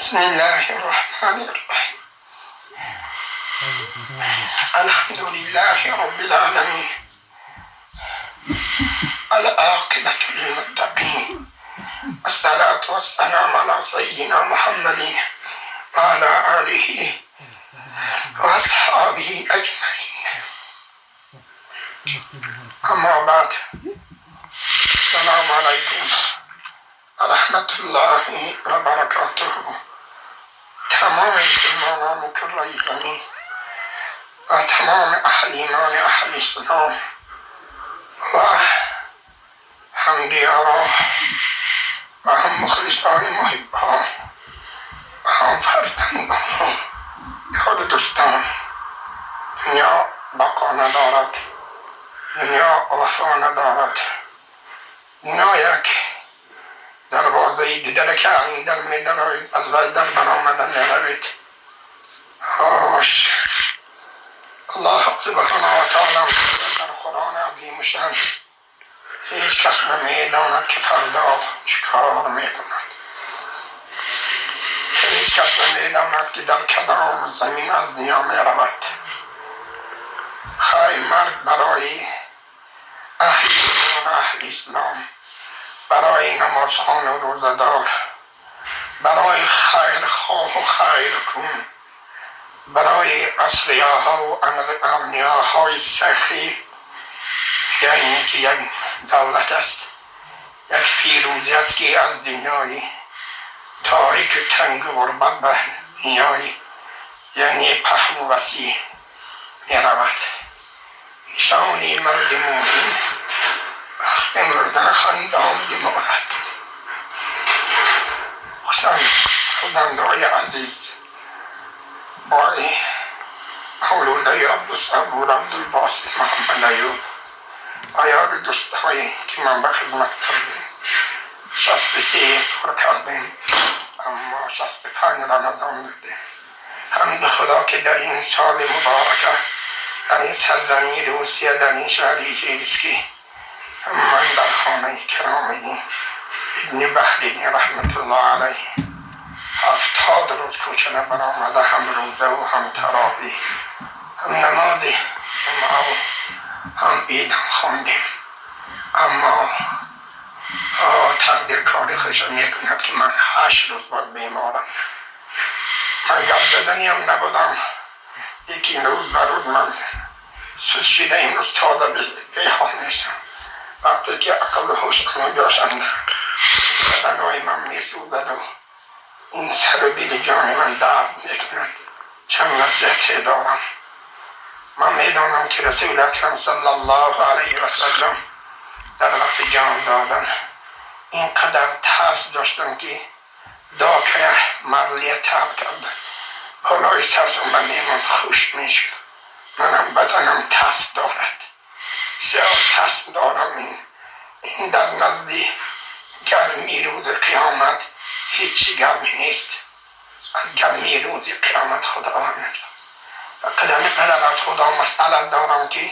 بسم الله الرحمن الرحیم. الحمد لله رب العالمین. العاقبة للمتقین. الصلاة والسلام على سيدنا محمد وعلى آله وأصحابه أجمعين. أما بعد، السلام عليكم ورحمة الله وبركاته. تمام مسلمانان کره زمین و تمام اهل ایمان، اهل اسلام و هم دیاران و هم مخلصان محبان و هم فرزندان یار دوستان. دنیا بقا ندارد، دنیا وفا ندارد. دنیا یک دروازه دیدن که این در می دارید، از وی در برآمدن نروید. هاش الله سبحانه و تعالی در قرآن عظیم شان هیچ کس نمی داند که فردا چیکار می کند. هیچ کس نمی داند که در کدام زمین از دنیا می رود. خواهی مرگ برای اهل ایمان و اهل اسلام، برای نمازخوان و روزدار، برای خیر خواه و خیر کن، برای اصلیاها و اغنیاهای سخی، یعنی که یک دولت است، یک فیروزی است که از دنیای تاریک و تنگ و غربت به دنیای یعنی پهن و وسیع می رود. نشانی مرد مومن وقت مردن خندان بمارد. خصوصا فرزندهای عزیز بای مولوده عبدالصبور عبدالباسط محمد ایوب و یار دوستایی که من به خدمت کردیم 63 پر کردیم، اما 65 رمضان بودیم. حمد خدا که در این سال مبارکه، در این سرزمین روسیه، در این شهر ایجیلسکی، من در خانه کرامدین ابن بحرین رحمت الله علیه 70 روز کوچه برآمده، هم روزه و هم تراویح، هم نماز جمعه و هم عید هم خواندیم. اما تقدیر کاری خوش میکند که من 8 روز بعد بیمارم. من گپ زدنی هم نبودم. یکی این روز بر روز من سوز شده، این روز تازه به حال نیستم. وقتی که عقل و هوش من جاشم بدنهای من میسوزد و این سر و دل جان من درد میکند. چند نصیحت دارم. من میدانم که رسول اکرم صلی الله علیه و سلم در وقت جان دادن اینقدر ترس داشتن که داکه مرلیه تب کردن، بالای سرشون به میمون خوش میشد. منم بدنم ترس دارد، بسیار ترس دارم. این در نزدی گرمی روز قیامت هیچی گرمی نیست از گرمی روز قیامت. خدا نجات. و قدر از خدا مسئله دارم که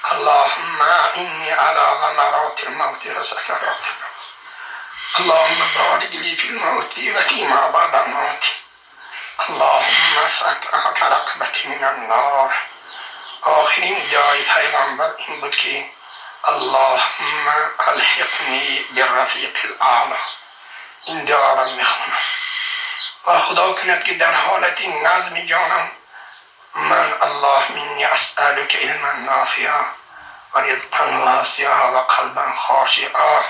اللهم اینی علی غمرات الموت و سکرات الموت، اللهم بارک لی فی الموت و فی ما بعد الموت، اللهم فک رقبتی من النار. آخرین دعای پیغمبر این بود که اللهم الحقنی بالرفیق الاعلی. این دعا را میخونم و خدا کند که در حالت نظم جانم من الله منی اسألک علما نافعا و رزقا واسعا و قلبا خاشعا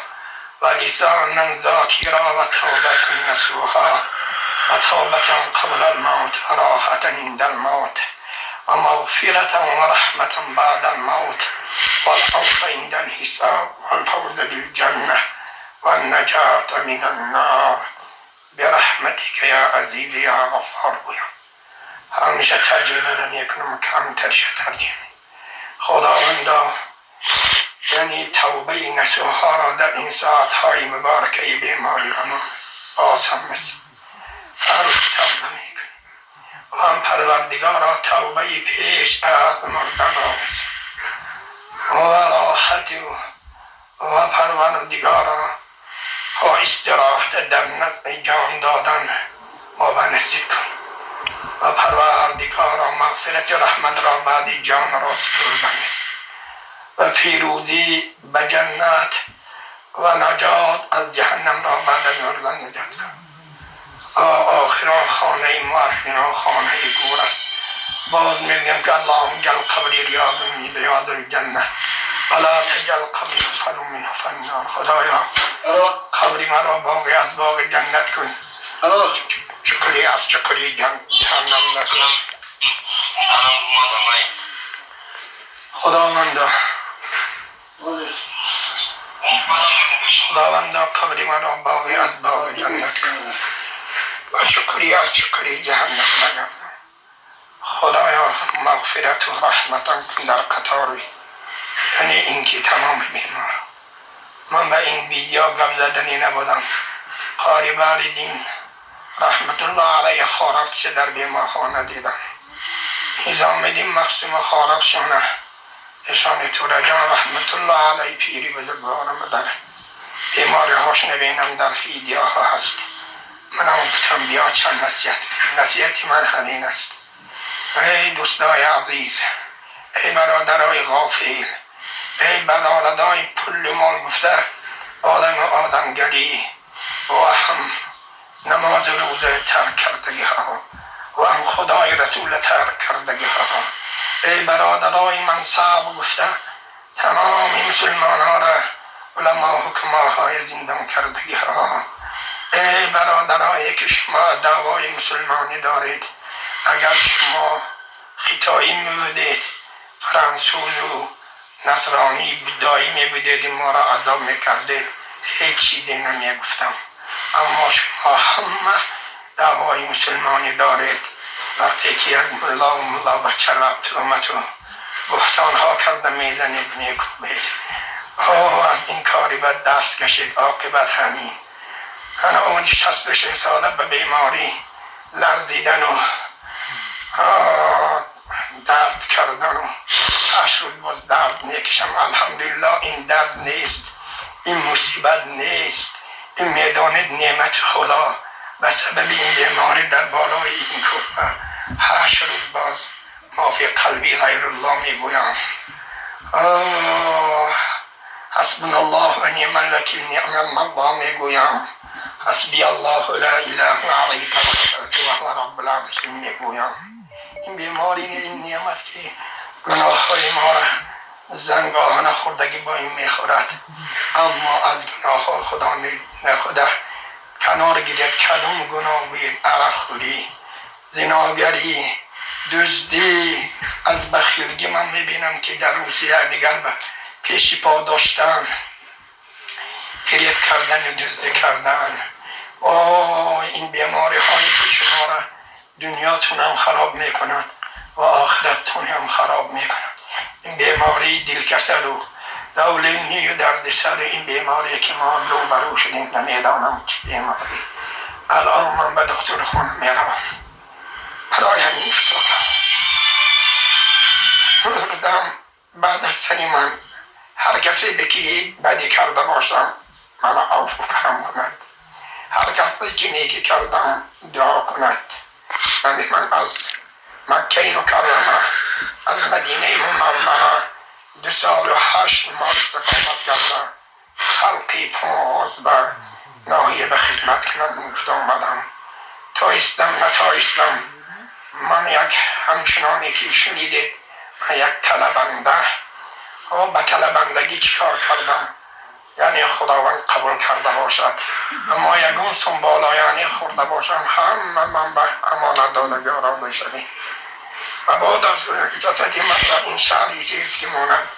و لسانا ذاکرا و توبة نصوحا و توبة قبل الموت و راحة عند الموت و مغفرة و رحمة بعد الموت و العفو عند الحساب و الفوز بالجنة و النجاة من النار برحمتك یا عزیز یا غفار. گویم همیشه ترجمه نمیکنم، کمترش ترجمه. خداوندا یعنی توبه نصوحا را در این ساعتهای مبارکه بیماری امان آسان مثل هر روز توبه میکنم و هم پروردگارا توبه پیش از مردن را مثل و راحت و پروردگارا ها استراحت در نزد جان دادن ما به نصیب کن و پروردگارا مغفرت و رحمت را بعد جان را سپردن و پیروزی به جنت و نجات از جهنم را بعد از مردن نجات کن. آخران خانه معفنان خانه گور است. باز میگم که اللهم جل قبری ریاض من ریاض الجنه ولا تجل قبری فرو من فنار. خدایا قبری مرا باقی از باغ جنت کن، چکری از چکری جهنم نکن. خداوندا قبری مرا باقی از باغ جنت کن و چکری از چکری جهنم نگردان. خدایا مغفرت و رحمتم کن در قطاری، یعنی اینکه تمام بیمار. من به این ویدیو گپ زدنی نبودم. قاری باریدین رحمت الله علیه خارفت در بیمارخانه دیدم. نظام الدین مقسوم خارفت شانه اشان تورجان رحمت الله علیه پیری بزرگوارم در بیماری هاش نبینم در ویدیوها هست. منم گفتم بیا چند نصیحتی من همین است. ای دوستای عزیز، ای برادرای غافل، ای بدالدای پول مال گفته آدمگری و هم نماز روزه ترک کردگی ها و هم خدای رسول ترک کردگی ها. ای برادرای منصب گفته تمام مسلمان ها را علما حکماهای زندان کردگی ها. ای برادرایی که شما دعوای مسلمانی دارید، اگر شما خطایی میبودید فرانسوز و نصرانی بودایی میبودید ما را عذاب میکردید، هیچ چیزی نمیگفتم. اما شما همه دعوای مسلمانی دارید. وقتی که یک ملا و ملا بچه رب ترومت و بهتان ها کرده میزنید میکوبید. از این کاری بد دست کشید، عاقبت همین. انا اون 66 ساله به بیماری لرزیدن و درد کردن و اشرود باز درد میکشم. الحمدلله این درد نیست، این مصیبت نیست، این میدانید نعمت خدا به سبب این بیماری در بالای این کوفه 8 روز باز ما فی قلبی غیر الله میگویم. حسبنا الله و نعم الوکیل، نعم المولا میگویم. حسبی الله لا اله علیه توکلت و هو رب العرش میگویم. این بیماری این نعمت که گناه های ما را زنگاهانه خوردگی با این میخورد، اما از گناه ها خدا نخوده کنار گیرد. کدام گناه بید؟ عرق خوری، زناگری، دزدی. از بخیلگی من میبینم که در روسیه دیگر به پیش پا داشتن، فریب کردن و دزدی کردن. این بیماری هایی که شما را دنیاتون هم خراب میکند و آخرتتون هم خراب میکند. این بیماری دلکسل و دولینی و دردسر، این بیماری که ما روبرو شدیم نمیدانم چه بیماری. الان من به دکتر خانه میروم برای همین فساقم مردم. بعد از سنی من هر کسی بکی بدی کرده باشم من عفو کرم کند، هر کسی که نیکی کردم دعا کند. یعنی من از مکه مکرمه از مدینه منوره 2 سال و 8 ماه استقامت کردم. خلقی پاس به ناحیه به خدمت کنم گفته آمدم. تا اسلام نتا اسلام من یک همچنانی که شنیدید من یک طلبنده و به طلبندگی چیکار کردم، یعنی خداوند قبول کرده باشد، اما یگون سنبالایانی خورده باشم همه من به امانت دادگی را بشویم. و بعد از جسدی من در این شهری چیز که ماند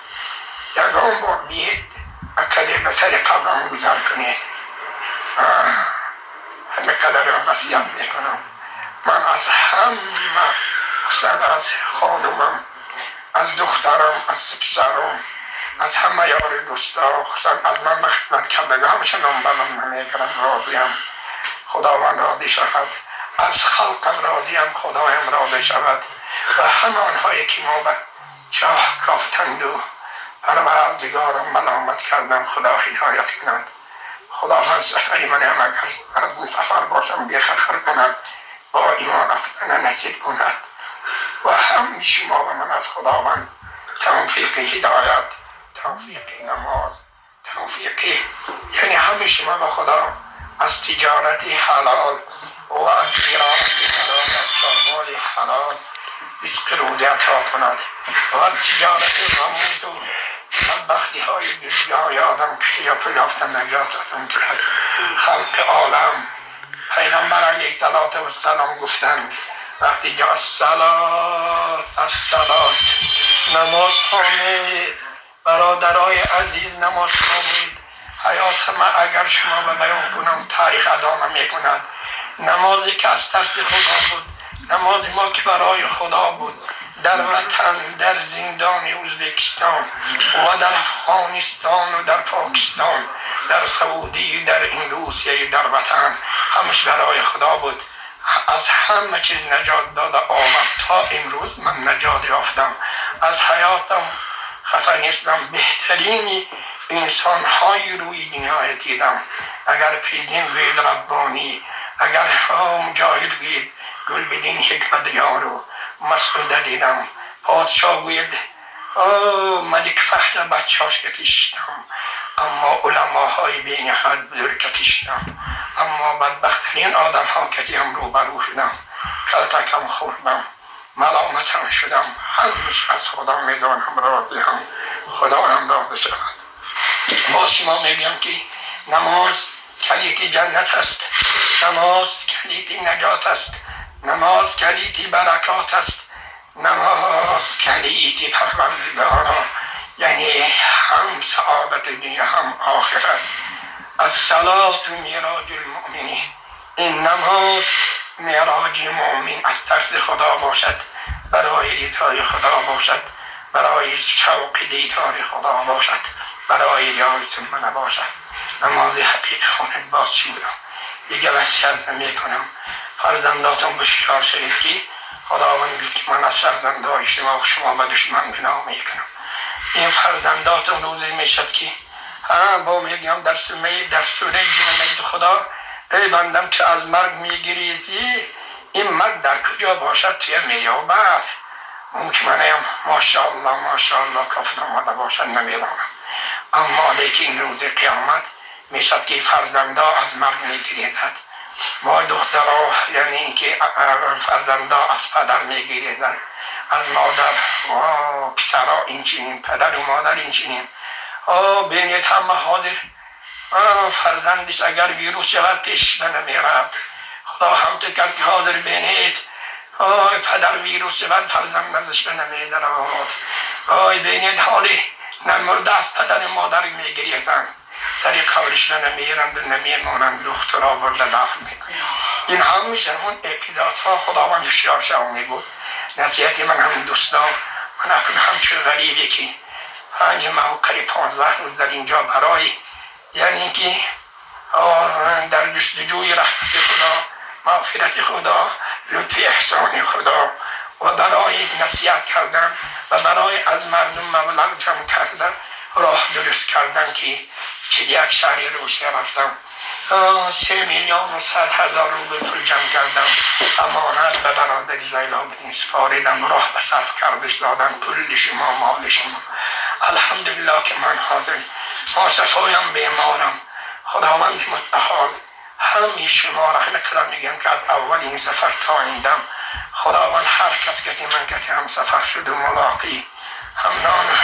یگون بار بید اکلی به سر قبرم گذر کنید. همه قدر وصیت میکنم. من از همه خصوصا از خانومم، از دخترم، از پسرم، از همه یار دوستا، خصوصا از من به خدمت کردگی همچنان به من نمیگرم. راضیم، خداوند راضی شود. از خلقم راضیم، خدایم راضی شود. و همه آنهایی که ما به چاه کافتند و پروردگارم ملامت کردم خدا هدایت کند. خداوند سفری من هم اگر از این سفر باشم بیخطر کند، با ایمان رفتن نصیب کند و هم شما و من از خداوند توفیق هدایت، توفیق نماز، توفیق، یعنی همه شما و خدا از تجارت حلال و از میراث حلال، از چارمال حلال رزق روزی عطا کند و از تجارت غموز و بدبختی های دنیا آدم کشی یا پیافتن نجاتتون کرد. خلق عالم پیغمبر علیه السلام گفتند وقتی جا الصلاة نماز خوانید، برادرای عزیز نماز خوانید. حیات ما اگر شما به بیان کنم تاریخ ادا نمی کند. نمازی که از ترس خدا بود، نماز ما که برای خدا بود، در وطن، در زندان ازبکستان و در افغانستان و در پاکستان، در سعودی، در روسیه، در وطن، همش برای خدا بود. از همه چیز نجات داده آمد تا امروز من نجات یافتم. از حیاتم خفه نیستم. بهترین انسان های روی دنیا دیدم. اگر پریزیدنت گوید ربانی، اگر مجاهد گوید گلبدین حکمت یارو، مسعود دیدم، پادشاه گوید ملک فهد بچهاش کشیدم، اما علماهای بینهایت بزرگ کشیدم، اما بدبخترین آدم ها که امرو برو شدم، کلتکم خوردم، ملامتم شدم. همش از خدا میدانم راضی هم، خدا هم راضی شود. باز شما میگم که نماز کلید جنت است، نماز کلید نجات است، نماز کلید برکات است، نماز کلید پروردگارا، یعنی هم سعادت دنیا هم آخرت. الصلاة معراج المؤمنین، این نماز معراج مؤمن از ترس خدا باشد، برای رضای خدا باشد، برای شوق دیدار خدا باشد، برای ریای سنت نباشد. نماز حقیقی خواند. باز چی بودم دیگه وصیت نمی کنم. فرزنداتون بسیار شدید که خداوند گفت که من از فرزندای شما به دشمن بنا می کنم. این فرزنداتون روزی میشد که با میگم در سوره جنت خدا، ای بندم که از مرگ میگریزی، این مرگ در کجا باشد توی میابد. ممکنه ماشاءالله کفر آمده باشد، نمیدانم، اما لیکن روز قیامت میشد که فرزندا از مرگ میگریزد. ما دخترها یعنی اینکه فرزندا از پدر میگریزد، از مادر و پسرها اینچنین، پدر و مادر اینچنین. بینید همه حاضر فرزندش اگر ویروس شود پیش نمیرد. خدا هم تو کرد که حاضر بینید پدر ویروس شود فرزند ازش نمیدرد. بینید حالی نمرده از پدر مادر میگریزند، سری قبرش نمیرند و نمیمانند، دخترها برده دفن میکنند. این همیشه همون اپیزودها خداوند هوشیار شو میگود. نصیحت من هم دوستان، من اکنون همچون غریبی که 5 ماه و قریب 15 روز در اینجا برای یعنی که در جستجوی رحمت خدا، مغفرت خدا، لطف احسان خدا و برای نصیحت کردن و برای از مردم مبلغ جمع کردن، راه درست کردن که یک شهری روسیه رفتم 3,100,000 روبل پول جمع کردم، امانت به برادری زیلابدین سپاریدم، راه به صرف کردش دادن، پول شما مال شما. الحمدلله که من حاضر، ما صفایم بیمارم، خداوند متعال همه شما را نکرم میگم که از اول این سفر تا ایندم خداوند هر کس که من که هم سفر شد و ملاقی هم نان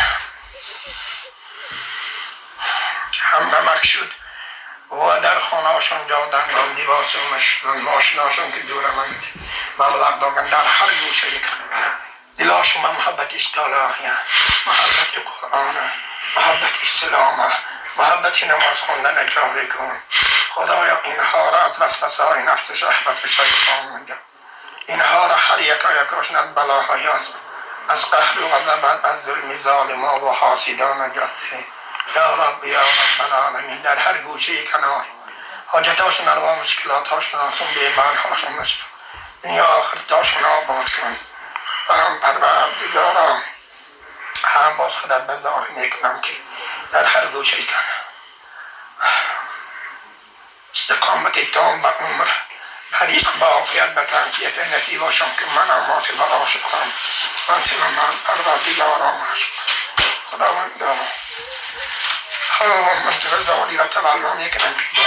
هم نمک شد و در خانهاشون جادن و لباسون ماشناشون که دور من مبلغ دادن در هر گوشه یک دلاشون محبت اشتالاهیه، محبت قرآن، محبت اسلام، محبت نماز خوندن جاری کن. خدایا اینها را از وسوسه های نفس شهوت و شیطان میگم، اینها را هر یکایکاشون از بلاهای از قهر و غضب، از ظلم ظالما و حاسدان نجات ده. یا رب العالمین، در هر گوشه کنار حاجتاشون روا، مشکلاتاشون آسون، بیمارهاشون نشف، دنیا آخرتاشون آباد کن. و هم پروردگارا هم باز خودت بزار میکنم که در هر گوشه کنم استقامت تام و عمر حدیث با عافیت به تنسیت نتی باشم که من امات برا شدم من من در دیگران هست خداوند خداوند من تو زوالی و تولم یکنم که